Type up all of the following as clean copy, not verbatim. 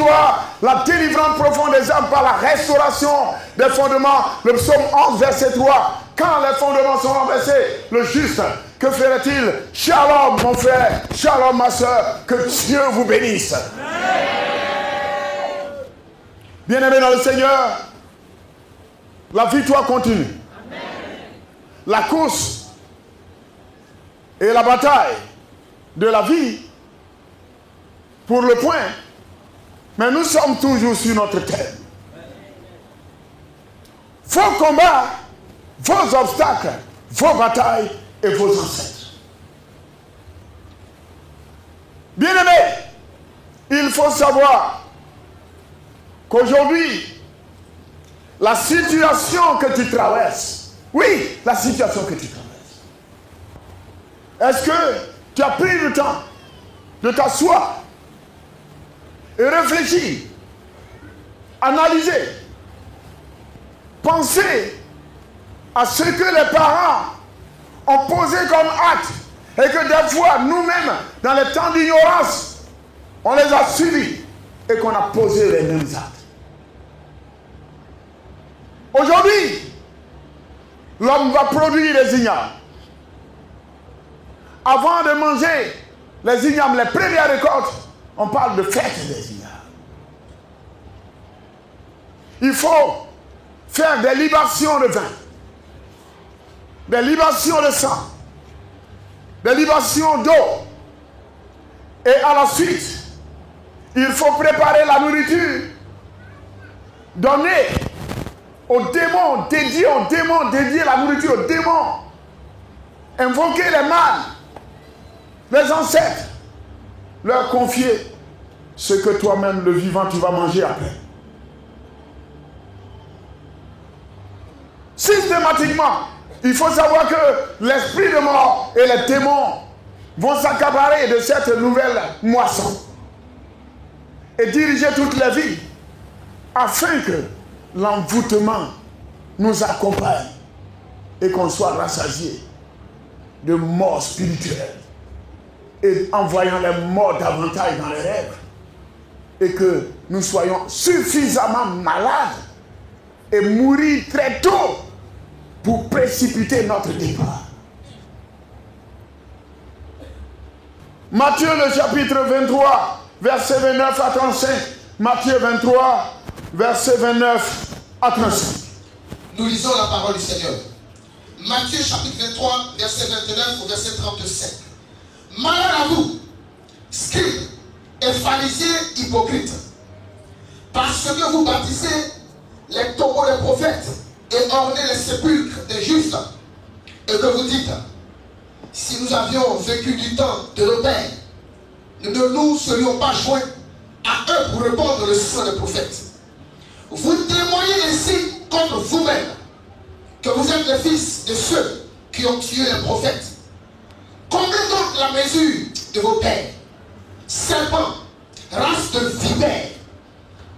victoire, la délivrance profonde des âmes par la restauration des fondements. Le psaume 11, verset 3. Quand les fondements sont renversés, le juste, que ferait-il? Shalom mon frère, shalom ma soeur, que Dieu vous bénisse. Bien-aimés dans le Seigneur, la victoire continue. La course et la bataille de la vie pour le point, mais nous sommes toujours sur notre terre. Vos combats, vos obstacles, vos batailles et vos ancêtres. Bien-aimés, il faut savoir qu'aujourd'hui, la situation que tu traverses, oui, la situation que tu traverses, est-ce que tu as pris le temps de t'asseoir et réfléchir, analyser, penser à ce que les parents ont posé comme acte et que des fois, nous-mêmes, dans les temps d'ignorance, on les a suivis et qu'on a posé les mêmes actes. Aujourd'hui, l'homme va produire les ignames. Avant de manger les ignames, les premières récoltes, on parle de fête des ignames. Il faut faire des libations de vin, des libations de sang, des libations d'eau. Et à la suite, il faut préparer la nourriture, donner aux démons, dédier la nourriture aux démons, invoquer les mâles, les ancêtres, leur confier ce que toi-même, le vivant, tu vas manger après. Systématiquement, il faut savoir que l'esprit de mort et les démons vont s'accaparer de cette nouvelle moisson et diriger toutes les vies afin que l'envoûtement nous accompagne et qu'on soit rassasié de mort spirituelle et en voyant les morts davantage dans les rêves et que nous soyons suffisamment malades et mourir très tôt pour précipiter notre départ. Matthieu le chapitre 23, verset 29 à 35. Matthieu 23, verset 29 à 35. Nous lisons la parole du Seigneur. Matthieu chapitre 23, verset 29 au verset 37. Malheur à vous, scribes et pharisiens hypocrites, parce que vous baptisez les tombeaux des prophètes et ornez les sépulcres des justes, et que vous dites, si nous avions vécu du temps de nos pères, nous ne nous serions pas joints à eux pour répandre le sang des prophètes. Vous témoignez ainsi contre vous-même que vous êtes les fils de ceux qui ont tué les prophètes. Comblez donc la mesure de vos pères, serpents, race de vipères.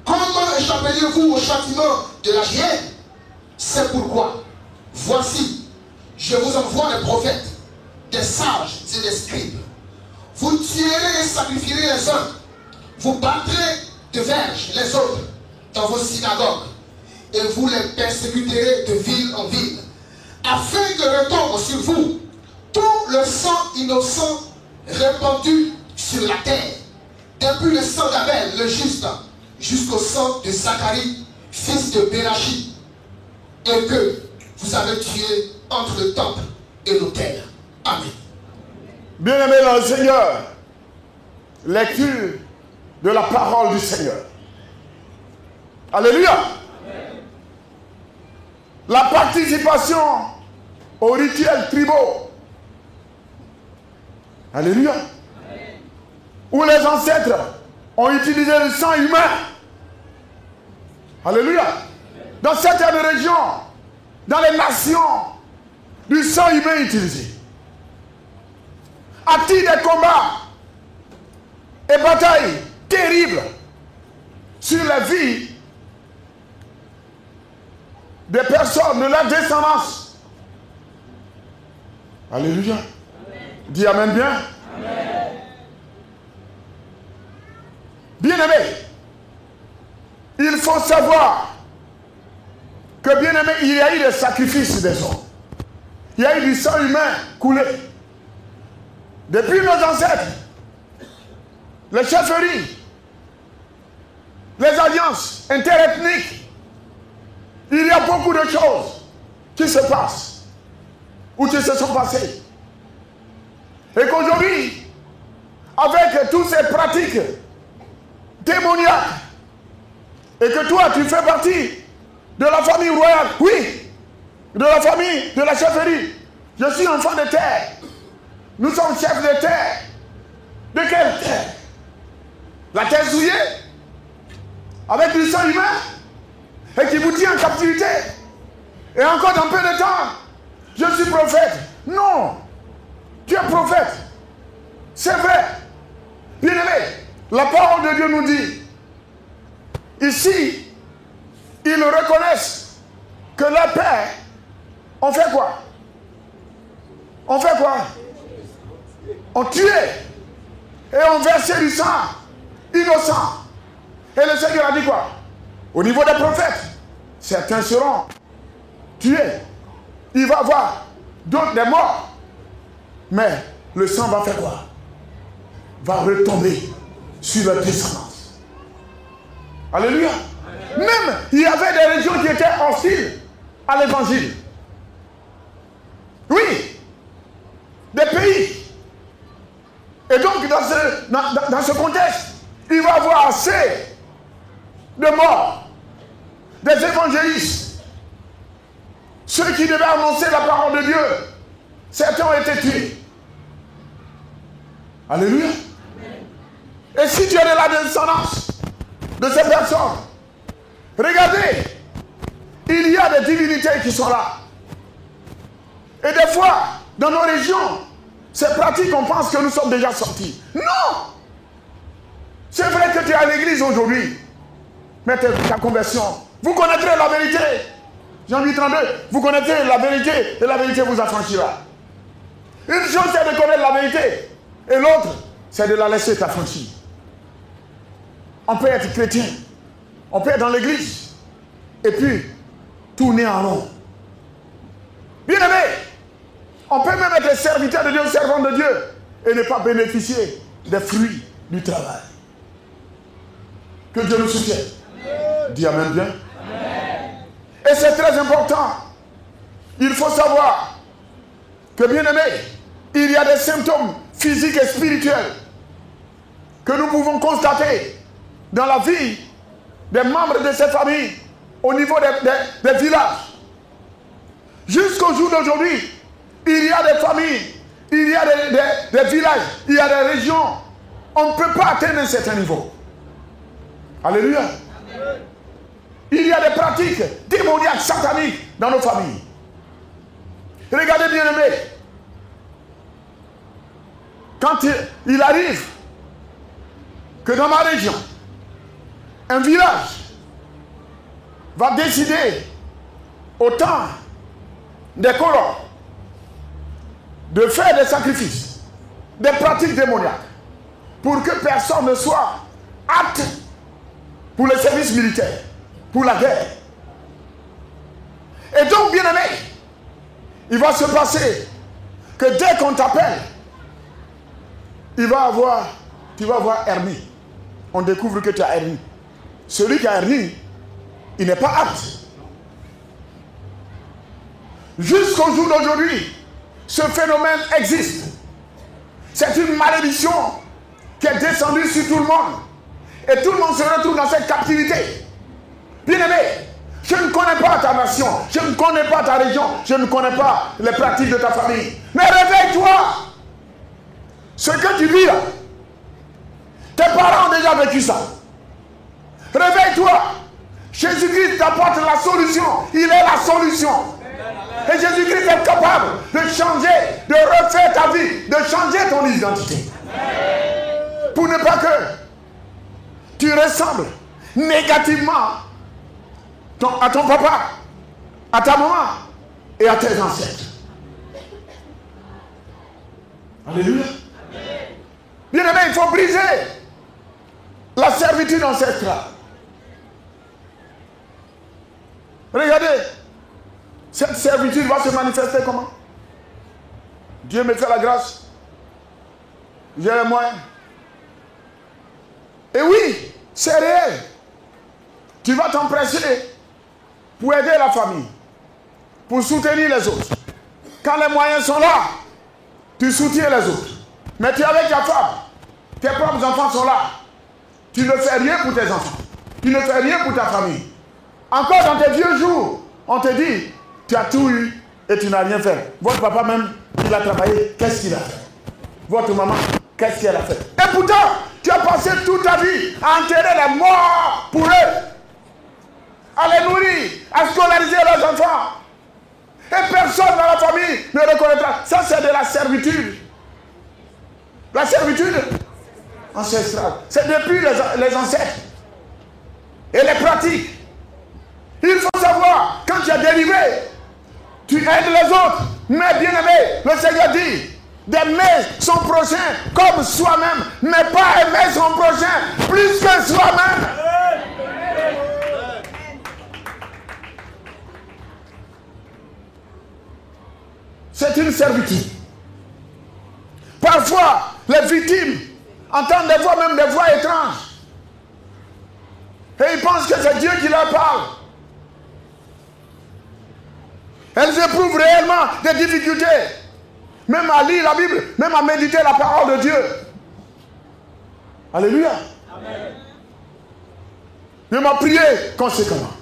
Comment échapperiez-vous au châtiment de la hyène? C'est pourquoi, voici, je vous envoie des prophètes, des sages et des scribes. Vous tuerez et sacrifierez les uns, vous battrez de verges les autres dans vos synagogues, et vous les persécuterez de ville en ville, afin que retombe sur vous tout le sang innocent répandu sur la terre, depuis le sang d'Abel, le juste, jusqu'au sang de Zacharie, fils de Bérachi, et que vous avez tué entre le temple et l'autel. Amen. Bien-aimés dans le Seigneur, lecture de la parole du Seigneur. Alléluia. Amen. La participation aux rituels tribaux. Alléluia. Amen. Où les ancêtres ont utilisé le sang humain. Alléluia. Amen. Dans certaines régions, dans les nations, du sang humain utilisé. A-t-il des combats et batailles terribles sur la vie des personnes de la descendance? Alléluia. Amen. Dis amen bien. Amen. Bien-aimés, faut savoir que, bien aimé, il y a eu des sacrifices des hommes. Il y a eu du sang humain coulé. Depuis nos ancêtres, les chefferies, les alliances interethniques, il y a beaucoup de choses qui se passent ou qui se sont passées. Et qu'aujourd'hui, avec toutes ces pratiques démoniaques, et que toi tu fais partie de la famille royale, oui, de la famille de la chefferie, je suis enfant de terre, nous sommes chefs de terre. De quelle terre? La terre souillée, avec du sang humain, et qui vous tient en captivité. Et encore dans peu de temps, je suis prophète. Non, tu es prophète. C'est vrai. Bien aimé, la parole de Dieu nous dit, ici, ils reconnaissent que leurs pères ont fait quoi? On fait quoi? On tué et on versé du sang innocent. Et le Seigneur a dit quoi? Au niveau des prophètes, certains seront tués. Il va y avoir d'autres des morts. Mais le sang va faire quoi? Va retomber sur leur descendance. Alléluia. Même il y avait des régions qui étaient hostiles à l'évangile. Oui. Des pays. Et donc dans ce contexte, il va y avoir assez de morts, des évangélistes. Ceux qui devaient annoncer la parole de Dieu, certains ont été tués. Alléluia. Et si tu es de la descendance de ces personnes, regardez, il y a des divinités qui sont là. Et des fois, dans nos régions, c'est pratique, on pense que nous sommes déjà sortis. Non! C'est vrai que tu es à l'église aujourd'hui, mais ta conversion, vous connaîtrez la vérité. Jean 8:32, vous connaîtrez la vérité et la vérité vous affranchira. Une chose c'est de connaître la vérité et l'autre c'est de la laisser t'affranchir. On peut être chrétien, on peut être dans l'église et puis tourner en rond. Bien aimé, on peut même être serviteur de Dieu, servant de Dieu et ne pas bénéficier des fruits du travail. Que Dieu nous soutienne. Dis amen bien. Amen. Et c'est très important. Il faut savoir que, bien aimé, il y a des symptômes physiques et spirituels que nous pouvons constater dans la vie des membres de cette famille au niveau des villages. Jusqu'au jour d'aujourd'hui, il y a des familles, il y a des villages, il y a des régions. On ne peut pas atteindre un certain niveau. Alléluia. Amen. Il y a des pratiques démoniaques, sataniques dans nos familles. Regardez bien aimé. Quand il arrive que dans ma région, un village va décider au temps des colons de faire des sacrifices, des pratiques démoniaques, pour que personne ne soit apte pour le service militaire, pour la guerre. Et donc, bien aimé, il va se passer que dès qu'on t'appelle, tu vas avoir hernie. On découvre que tu as hernie. Celui qui a hernie, il n'est pas apte. Jusqu'au jour d'aujourd'hui, ce phénomène existe. C'est une malédiction qui est descendue sur tout le monde. Et tout le monde se retrouve dans cette captivité. Bien-aimé, je ne connais pas ta nation, je ne connais pas ta région, je ne connais pas les pratiques de ta famille. Mais réveille-toi. Ce que tu vis là, tes parents ont déjà vécu ça. Réveille-toi. Jésus-Christ t'apporte la solution. Il est la solution. Et Jésus-Christ est capable de changer, de refaire ta vie, de changer ton identité. Pour ne pas que tu ressembles négativement à ton papa, à ta maman et à tes ancêtres. Alléluia. Bien aimé, il faut briser la servitude ancestrale. cette servitude va se manifester comment? Dieu me fait la grâce. J'ai les moyens. Et oui, c'est réel. Tu vas t'empresser pour aider la famille, pour soutenir les autres. Quand les moyens sont là, tu soutiens les autres. Mais tu es avec ta femme, tes propres enfants sont là. Tu ne fais rien pour tes enfants. Tu ne fais rien pour ta famille. Encore dans tes vieux jours, on te dit, tu as tout eu et tu n'as rien fait. Votre papa même, il a travaillé, qu'est-ce qu'il a fait? Votre maman, qu'est-ce qu'elle a fait? Et pourtant, tu as passé toute ta vie à enterrer les morts pour eux, à les nourrir, à scolariser leurs enfants. Et personne dans la famille ne reconnaîtra. Ça, c'est de la servitude. La servitude ancestrale. C'est depuis les ancêtres. Et les pratiques. Il faut savoir, quand tu es délivré, tu aides les autres. Mais bien aimé, le Seigneur dit, d'aimer son prochain comme soi-même, mais pas aimer son prochain plus que soi-même. C'est une servitude. Parfois, les victimes entendent des voix, même des voix étranges. Et ils pensent que c'est Dieu qui leur parle. Elles éprouvent réellement des difficultés. Même à lire la Bible, même à méditer la parole de Dieu. Alléluia. Amen. Même à prier conséquemment.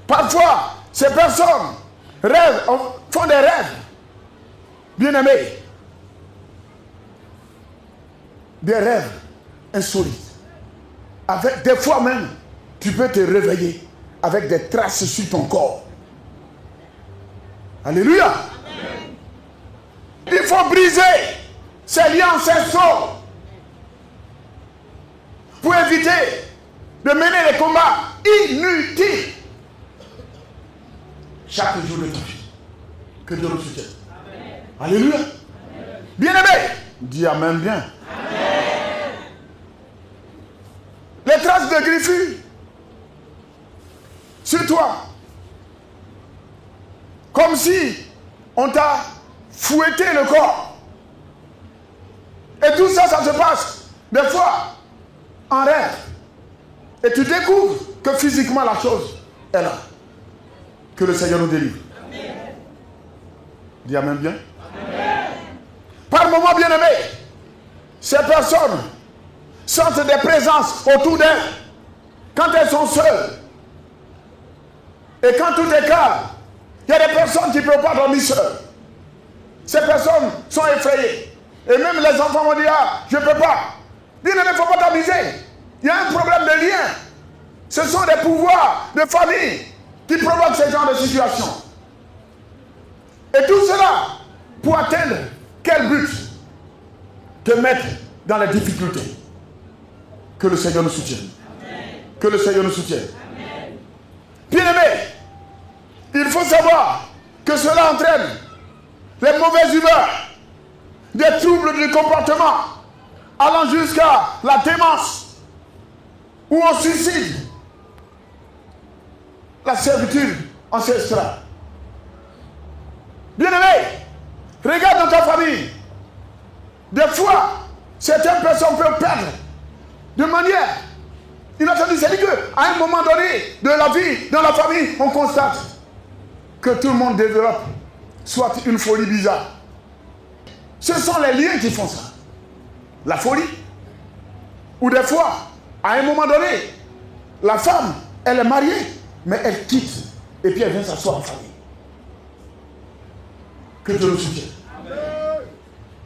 Parfois, ces personnes rêvent, font des rêves. Bien-aimés. Des rêves insolites. Avec, des fois même, tu peux te réveiller avec des traces sur ton corps. Alléluia. Amen. Il faut briser ces liens ancestraux pour éviter de mener les combats inutiles chaque jour de ta vie. Que Dieu nous soutienne. Alléluia. Bien-aimé, dis Amen bien. Amen. Les traces de griffures sur toi, comme si on t'a fouetté le corps. Et tout ça, ça se passe des fois en rêve. Et tu découvres que physiquement la chose est là. Que le Seigneur nous délivre. Amen. Dis Amen bien. Amen. Par moments, bien-aimés, ces personnes sentent des présences autour d'elles quand elles sont seules. Et quand tout est calme, il y a des personnes qui ne peuvent pas dormir seules. Ces personnes sont effrayées. Et même les enfants vont dire, ah, je ne peux pas. Bien-aimé, il ne faut pas t'amuser. Il y a un problème de lien. Ce sont des pouvoirs de famille qui provoquent ce genre de situation. Et tout cela pour atteindre quel but? Te mettre dans les difficultés. Que le Seigneur nous soutienne. Amen. Que le Seigneur nous soutienne. Amen. Bien-aimés, il faut savoir que cela entraîne les mauvaises humeurs, des troubles du comportement, allant jusqu'à la démence ou au suicide. La servitude ancestrale. Bien-aimé, regarde dans ta famille. Des fois, certaines personnes peuvent perdre de manière inattendue. C'est-à-dire qu'à un moment donné de la vie, dans la famille, on constate que tout le monde développe soit une folie bizarre. Ce sont les liens qui font ça. La folie. Ou des fois, à un moment donné, la femme, elle est mariée, mais elle quitte et puis elle vient s'asseoir en famille. Que Dieu nous soutienne. Amen.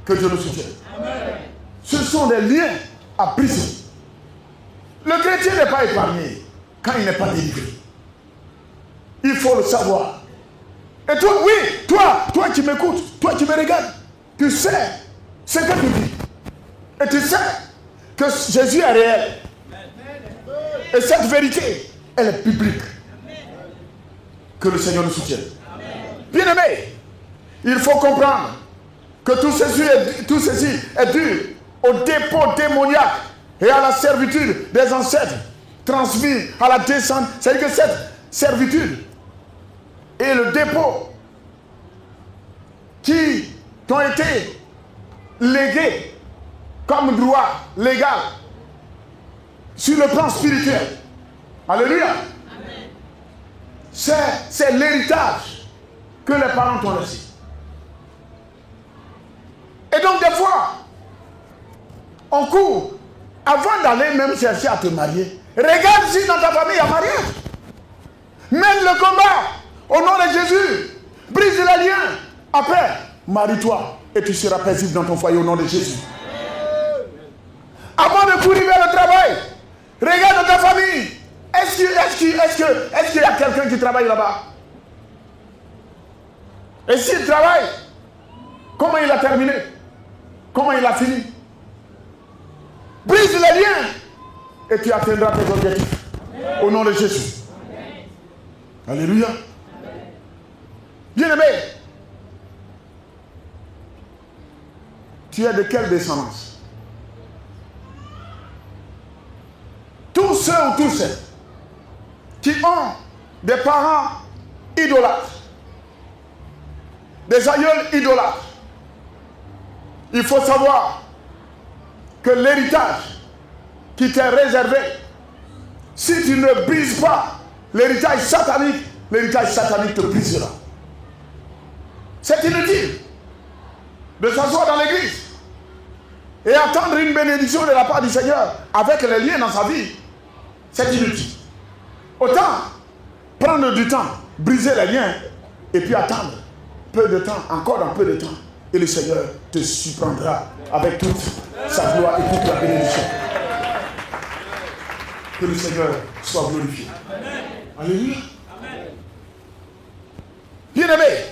Que Dieu nous soutienne. Amen. Ce sont des liens à briser. Le chrétien n'est pas épargné quand il n'est pas délivré. Il faut le savoir. Et toi, oui, toi qui m'écoutes, toi qui me regardes, tu sais ce que tu dis. Et tu sais que Jésus est réel. Et cette vérité, elle est publique. Que le Seigneur nous soutienne. Bien-aimés, il faut comprendre que tout ceci est dû au dépôt démoniaque et à la servitude des ancêtres transmis à la descente. C'est-à-dire que cette servitude et le dépôt qui t'ont été légués comme droit légal sur le plan spirituel. Alléluia. Amen. C'est l'héritage que les parents t'ont laissé. Et donc des fois, on court, avant d'aller même chercher à te marier, regarde si dans ta famille il y a mariage. Mène le combat au nom de Jésus. Brise les liens. Après, marie-toi et tu seras paisible dans ton foyer au nom de Jésus. Avant de courir vers le travail, regarde dans ta famille. Est-ce qu'il y a quelqu'un qui travaille là-bas? Et s'il travaille, comment il a terminé? Comment il a fini? Brise les liens et tu atteindras tes objectifs. Au nom de Jésus. Alléluia. Bien-aimé, tu es de quelle descendance? Tous ceux ou tous ceux qui ont des parents idolâtres, des aïeuls idolâtres, il faut savoir que l'héritage qui t'est réservé, si tu ne brises pas l'héritage satanique te brisera. C'est inutile de s'asseoir dans l'église et attendre une bénédiction de la part du Seigneur avec les liens dans sa vie. C'est inutile. Autant prendre du temps, briser les liens et puis attendre peu de temps, encore dans peu de temps, et le Seigneur te surprendra avec toute sa gloire et toute la bénédiction. Que le Seigneur soit glorifié. Alléluia. Bien-aimés,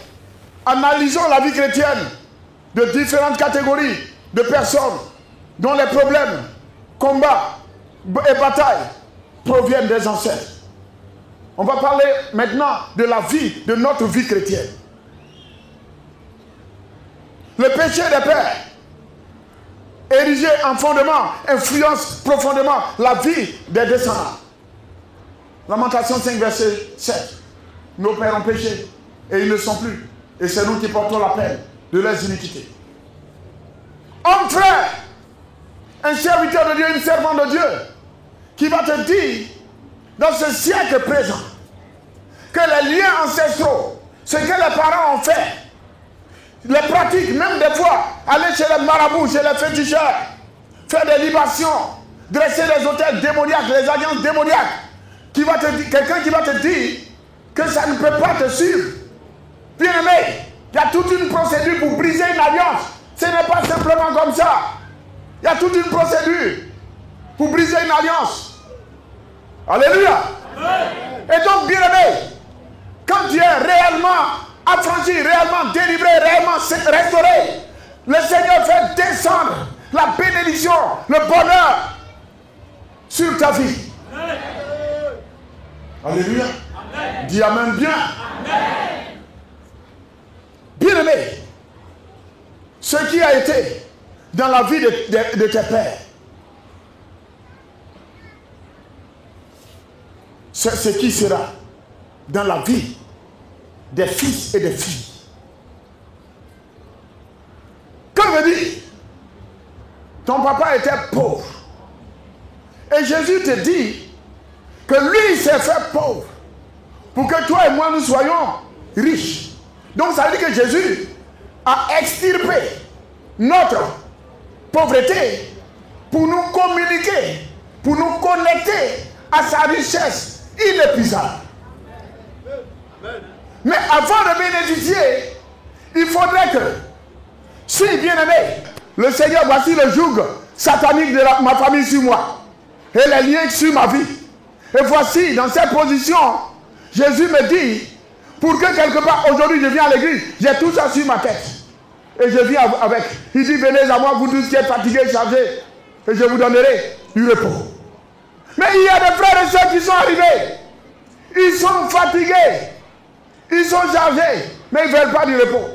analysons la vie chrétienne de différentes catégories de personnes dont les problèmes, combats et batailles proviennent des ancêtres. On va parler maintenant de la vie, de notre vie chrétienne. Le péché des pères, érigé en fondement, influence profondément la vie des descendants. Lamentation 5, verset 7. Nos pères ont péché et ils ne sont plus. Et c'est nous qui portons la peine de leurs iniquités. Homme frère, un serviteur de Dieu, une servante de Dieu, qui va te dire, dans ce siècle présent, que les liens ancestraux, ce que les parents ont fait, les pratiques, même des fois, aller chez les marabouts, chez les féticheurs, faire des libations, dresser des hôtels démoniaques, les alliances démoniaques, quelqu'un qui va te dire que ça ne peut pas te suivre. Bien aimé, il y a toute une procédure pour briser une alliance. Ce n'est pas simplement comme ça. Il y a toute une procédure pour briser une alliance. Alléluia. Et donc, bien aimé, quand tu es réellement affranchi, réellement délivré, réellement restauré, le Seigneur fait descendre la bénédiction, le bonheur sur ta vie. Alléluia. Dis amen bien. Bien-aimé, ce qui a été dans la vie de tes pères, c'est ce qui sera dans la vie des fils et des filles. Que veut dire? Ton papa était pauvre. Et Jésus te dit que lui s'est fait pauvre pour que toi et moi nous soyons riches. Donc ça veut dire que Jésus a extirpé notre pauvreté pour nous communiquer, pour nous connecter à sa richesse inépuisable. Mais avant de bénéficier, il faudrait que, si bien aimé, le Seigneur, voici le joug satanique de ma famille sur moi et les liens sur ma vie. Et voici, dans cette position, Jésus me dit, pour que quelque part, aujourd'hui je viens à l'église, j'ai tout ça sur ma tête. Et je viens avec. Il dit, venez à moi, vous tous qui êtes fatigués, chargés, et je vous donnerai du repos. Mais il y a des frères et sœurs qui sont arrivés. Ils sont fatigués. Ils sont chargés, mais ils ne veulent pas du repos.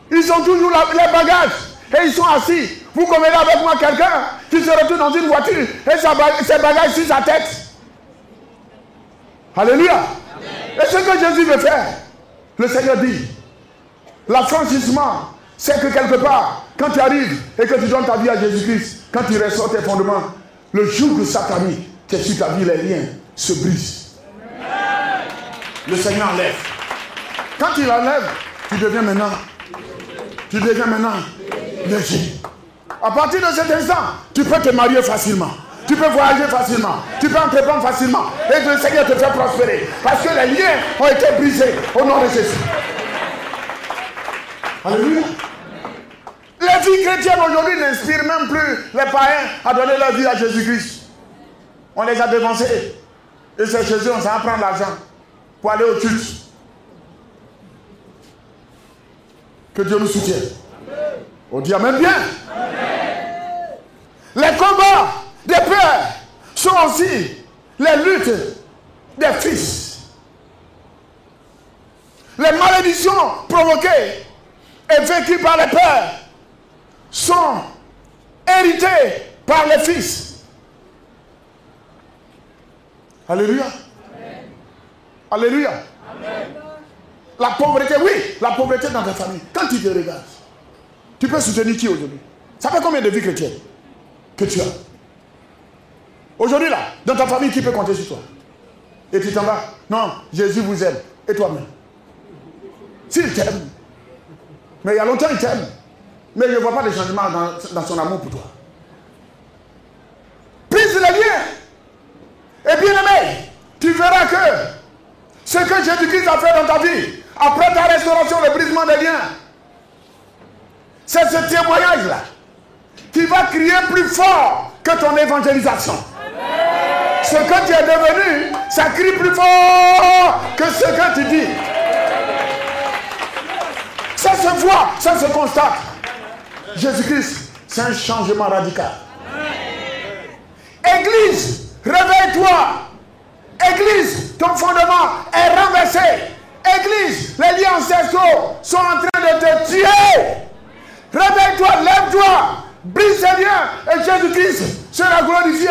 Ils ont toujours les bagages et ils sont assis. Vous convenez avec moi quelqu'un qui se retrouve dans une voiture et ses bagages sur sa tête. Alléluia. Amen. Et ce que Jésus veut faire, le Seigneur dit, l'affranchissement, c'est que quelque part, quand tu arrives et que tu donnes ta vie à Jésus-Christ, quand tu ressors tes fondements, le jour de Satané, qui est sur ta vie, les liens se brisent. Amen. Le Seigneur enlève. Quand il enlève, tu deviens maintenant léger. À partir de cet instant, tu peux te marier facilement. Tu peux voyager facilement. Tu peux entreprendre facilement. Et le Seigneur te fait prospérer. Parce que les liens ont été brisés au nom de Jésus. Alléluia. Les vies chrétiennes aujourd'hui n'inspirent même plus les païens à donner leur vie à Jésus-Christ. On les a dévancés. Et c'est chez eux, on s'en prend l'argent pour aller au culte. Que Dieu nous soutienne. On dit amen bien. Les combats des pères sont aussi les luttes des fils. Les malédictions provoquées et vécues par les pères sont héritées par les fils. Alléluia. Amen. Alléluia. Amen. La pauvreté, oui, la pauvreté dans ta famille. Quand tu te regardes, tu peux soutenir qui aujourd'hui? Ça fait combien de vies chrétiennes que tu as? Aujourd'hui là, dans ta famille, qui peut compter sur toi? Et tu t'en vas. Non, Jésus vous aime. Et toi-même? S'il t'aime, mais il y a longtemps il t'aime, mais je ne vois pas de changement dans son amour pour toi. Brise les liens. Et bien aimé, tu verras que ce que Jésus-Christ a fait dans ta vie, après ta restauration, le brisement des liens, c'est ce témoignage-là qui va crier plus fort que ton évangélisation. Amen. Ce que tu es devenu, ça crie plus fort que ce que tu dis. Ça se voit, ça se constate. Jésus-Christ, c'est un changement radical. Église, réveille-toi. Église, ton fondement est renversé. Église, les liens ancestraux sont en train de te tuer. Réveille-toi, lève-toi, brise ces liens et Jésus-Christ sera glorifié.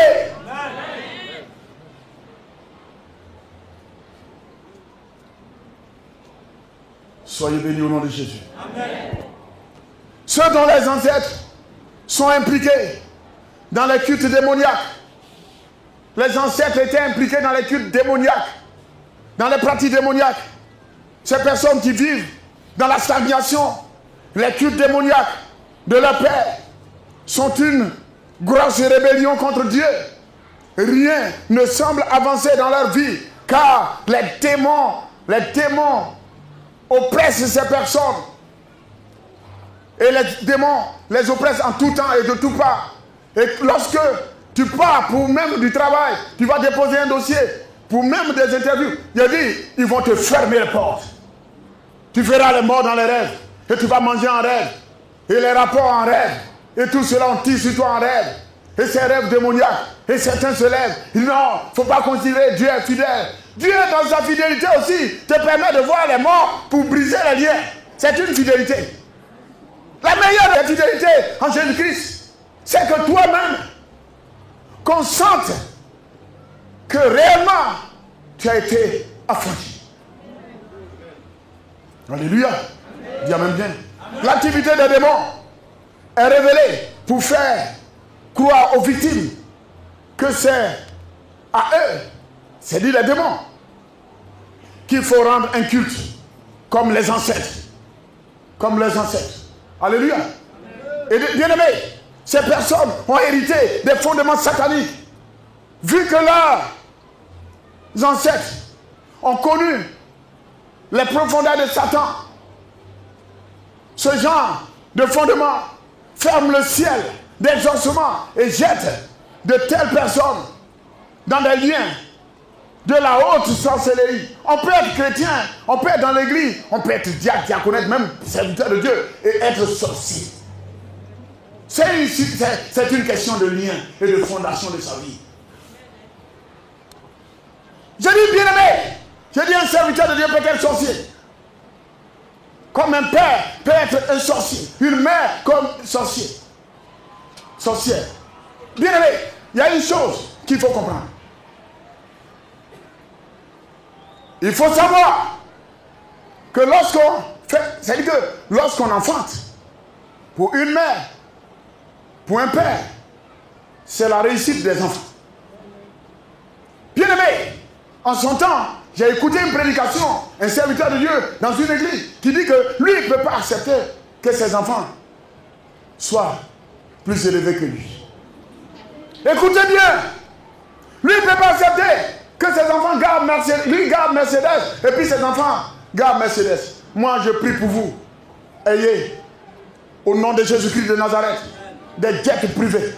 Soyez bénis au nom de Jésus. Amen. Ceux dont les ancêtres sont impliqués dans les cultes démoniaques. Les ancêtres étaient impliqués dans les cultes démoniaques, dans les pratiques démoniaques. Ces personnes qui vivent dans la stagnation, les cultes démoniaques de leur père sont une grosse rébellion contre Dieu. Rien ne semble avancer dans leur vie, car les démons oppressent ces personnes. Et les démons les oppressent en tout temps et de tout part. Et lorsque tu pars pour même du travail, tu vas déposer un dossier, pour même des interviews, il dit, ils vont te fermer les portes. Tu feras les morts dans les rêves, et tu vas manger en rêve, et les rapports en rêve, et tout cela on tire sur toi en rêve, et ces rêves démoniaques, et certains se lèvent, ils disent non, il ne faut pas considérer Dieu est fidèle. Dieu dans sa fidélité aussi te permet de voir les morts pour briser les liens. C'est une fidélité. La meilleure des fidélités en Jésus-Christ, c'est que toi-même, qu'on sente que réellement tu as été affranchi. Alléluia. Dis amen bien. L'activité des démons est révélée pour faire croire aux victimes que c'est à eux, c'est dit les démons, qu'il faut rendre un culte comme les ancêtres. Comme les ancêtres. Alléluia. Et bien aimés, ces personnes ont hérité des fondements sataniques. Vu que leurs ancêtres ont connu les profondeurs de Satan, ce genre de fondement ferme le ciel d'exaucement et jette de telles personnes dans des liens de la haute sorcellerie. On peut être chrétien, on peut être dans l'église, on peut être diacre, diaconette, même serviteur de Dieu et être sorcier. C'est une question de lien et de fondation de sa vie. Je dis bien aimé, je dis un serviteur de Dieu peut être sorcier. Comme un père peut être un sorcier, une mère comme sorcier. Sorcière. Bien aimé, il y a une chose qu'il faut comprendre. Il faut savoir que lorsqu'on fait, c'est-à-dire que lorsqu'on enfante, pour une mère, pour un père, c'est la réussite des enfants. Bien aimé, en son temps, j'ai écouté une prédication, un serviteur de Dieu dans une église, qui dit que lui, il ne peut pas accepter que ses enfants soient plus élevés que lui. Écoutez bien, lui, il ne peut pas accepter que ses enfants gardent Mercedes, lui garde Mercedes, et puis ses enfants gardent Mercedes. Moi, je prie pour vous. Ayez, au nom de Jésus-Christ de Nazareth, des jets privés.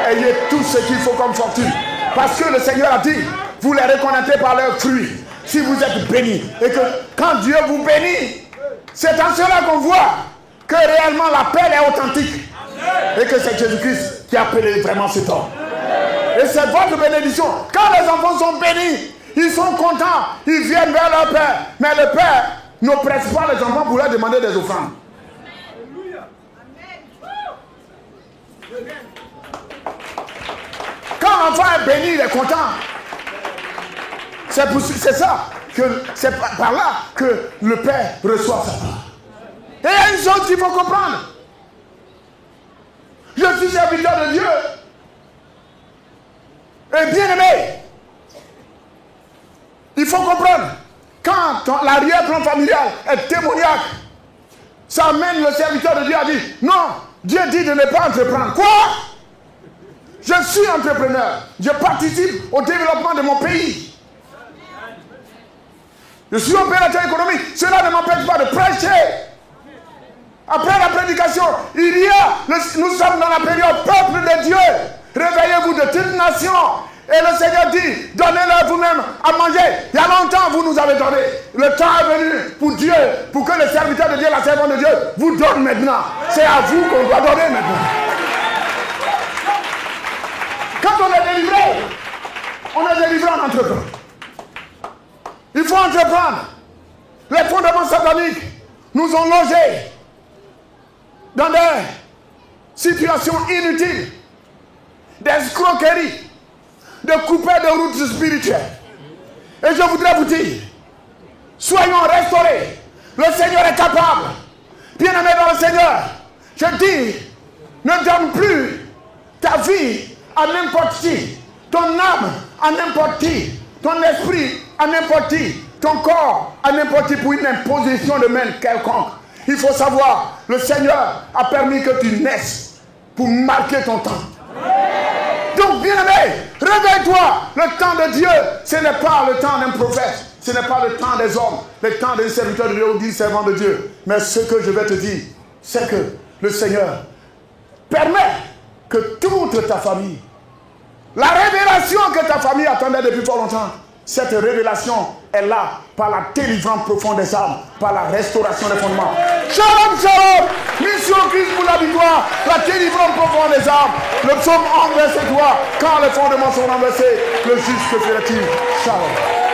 Ayez tout ce qu'il faut comme fortune. Parce que le Seigneur a dit, vous les reconnaîtrez par leurs fruits. Si vous êtes bénis. Et que quand Dieu vous bénit, c'est en cela qu'on voit que réellement l'appel est authentique. Et que c'est Jésus-Christ qui a appelé vraiment cet homme. Et c'est votre bénédiction. Quand les enfants sont bénis, ils sont contents, ils viennent vers leur père. Mais le père n'oppresse pas les enfants pour leur demander des offrandes. Quand l'enfant est béni, il est content. C'est ça, c'est par là que le père reçoit sa part. Et il y a une chose qu'il faut comprendre. Je suis serviteur de Dieu. Et bien aimé, il faut comprendre, quand l'arrière-plan familial est démoniaque, ça amène le serviteur de Dieu à dire, non, Dieu dit de ne pas entreprendre. Quoi? Je suis entrepreneur. Je participe au développement de mon pays. Je suis opérateur économique. Cela ne m'empêche pas de prêcher. Après la prédication, nous sommes dans la période peuple de Dieu. Réveillez-vous de toute nation. Et le Seigneur dit, donnez-leur vous-même à manger. Il y a longtemps, vous nous avez donné. Le temps est venu pour Dieu, pour que le serviteur de Dieu, la servante de Dieu, vous donne maintenant. C'est à vous qu'on doit donner maintenant. Quand on est délivré en entreprenant. Il faut entreprendre. Les fondements sataniques nous ont logés dans des situations inutiles, d'escroquerie, de couper de routes spirituelles. Et je voudrais vous dire, soyons restaurés. Le Seigneur est capable. Bien-aimé dans le Seigneur, je dis, ne donne plus ta vie à n'importe qui, ton âme à n'importe qui, ton esprit à n'importe qui, ton corps à n'importe qui pour une imposition de main quelconque. Il faut savoir, le Seigneur a permis que tu naisses pour marquer ton temps. Donc bien aimé, réveille-toi. Le temps de Dieu, ce n'est pas le temps d'un prophète, ce n'est pas le temps des hommes, le temps d'un serviteur de Dieu ou d'un servant de Dieu. Mais ce que je vais te dire, c'est que le Seigneur permet que toute ta famille, la révélation que ta famille attendait depuis fort longtemps, cette révélation est là par la délivrance profonde des âmes, par la restauration des fondements. Shalom, shalom, mission Christ pour la victoire, la délivrance profonde des âmes. Le psaume 11, verset 3, quand les fondements sont renversés, le juste que fait-il? Shalom.